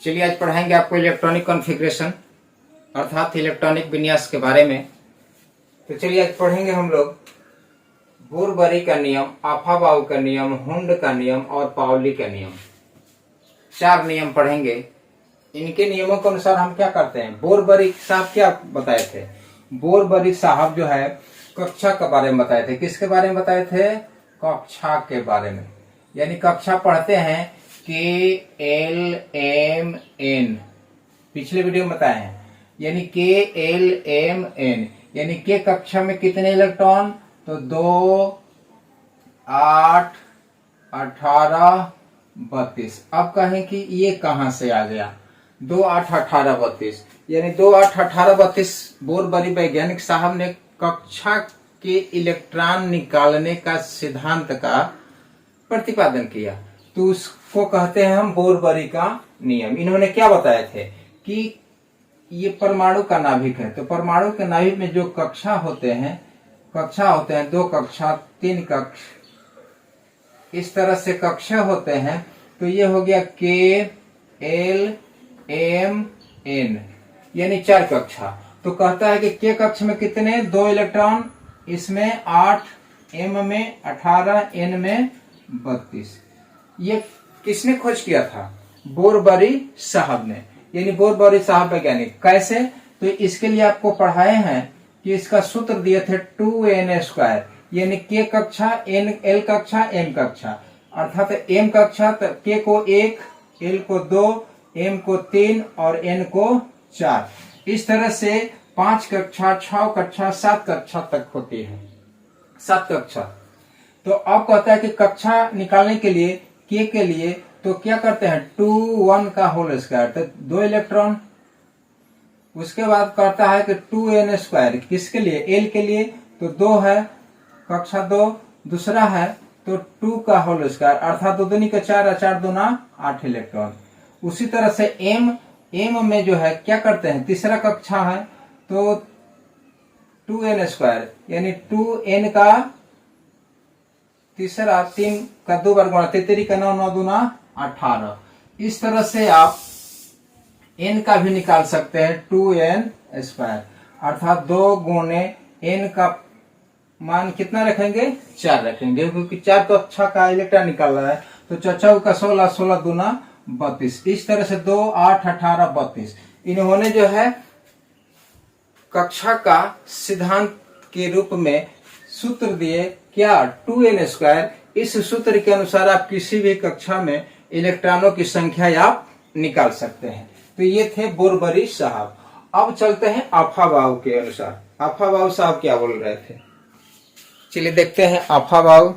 चलिए आज पढ़ाएंगे आपको इलेक्ट्रॉनिक कॉन्फ़िगरेशन अर्थात इलेक्ट्रॉनिक विन्यास के बारे में। तो चलिए आज पढ़ेंगे हम लोग बोरबरी का नियम, आफाबाउ का नियम, हुंड का नियम और पाउली का नियम। 4 नियम पढ़ेंगे। इनके नियमों के अनुसार हम क्या करते हैं। बोरबरी साहब क्या बताए थे। बोरबरी साहब जो है कक्षा के बारे में बताए थे। किसके बारे में बताए थे? कक्षा के बारे में। यानी कक्षा पढ़ते हैं KLMN, पिछले वीडियो में बताए हैं। यानी KLMN यानी के कक्षा में कितने इलेक्ट्रॉन? तो 2, 8, 18, 32। अब कहें कि ये कहां से आ गया? 2, 8, 18, 32 यानी 2, 8, 18, 32 बोरबरी वैज्ञानिक साहब ने कक्षा के इलेक्ट्रॉन निकालने का सिद्धांत का प्रतिपादन किया। तो उसको कहते हैं हम बोरबरी का नियम। इन्होंने क्या बताए थे कि ये परमाणु का नाभिक है। तो परमाणु के नाभिक में जो कक्षा होते हैं 2 कक्षा, 3 कक्ष, इस तरह से कक्षा होते हैं। तो ये हो गया KLMN यानी 4 कक्षा। तो कहता है कि के कक्ष में कितने? 2 इलेक्ट्रॉन, इसमें 8, M में 18, N में 32। ये किसने खोज किया था? बोरबरी साहब ने। यानी बोरबरी साहब वैज्ञानिक। कैसे? तो इसके लिए आपको पढ़ाए हैं कि इसका सूत्र दिए थे 2n²। यानी के कक्षा, L कक्षा, M कक्षा, अर्थात M कक्षा तो के को 1, L को 2, M को 3 और N को 4। इस तरह से 5 कक्षा, 6 कक्षा, 7 कक्षा तक होती है। 7 कक्षा। तो अब कहता है कि कक्षा निकालने के लिए के लिए तो क्या करते हैं? 2, 1 का होल स्क्वायर, तो 2 इलेक्ट्रॉन। उसके बाद कहता है कि 2n²। किसके लिए? L के लिए। तो 2 है, कक्षा 2। दूसरा है तो 2 का होल स्क्वायर, अर्थात 2 दूनी का 4, 4 दूना 8 इलेक्ट्रॉन। उसी तरह से M में जो है क्या करते हैं? तीसरा कक्षा है तो 2n² यानी 2n का तीसरा, 3 का 2 बार गुणा, 3 का 9, 9 दूना 18। इस तरह से आप n का भी निकाल सकते हैं 2n², अर्थात 2 गुणे n का मान कितना रखेंगे? 4 रखेंगे, क्योंकि 4 कक्षा का इलेक्ट्रॉन निकाल रहा है। तो 4 का 16, 16 दूना 32। इस तरह से 2, 8, 18, 32 इन्होंने जो है कक्षा का सिद्धांत के रूप में सूत्र दिए। क्या? 2n²। इस सूत्र के अनुसार आप किसी भी कक्षा में इलेक्ट्रॉनों की संख्या आप निकाल सकते हैं। तो ये थे बोरबरी साहब। अब चलते हैं आफाबाउ के अनुसार। आफाबाउ साहब क्या बोल रहे थे, चलिए देखते हैं आफाबाउ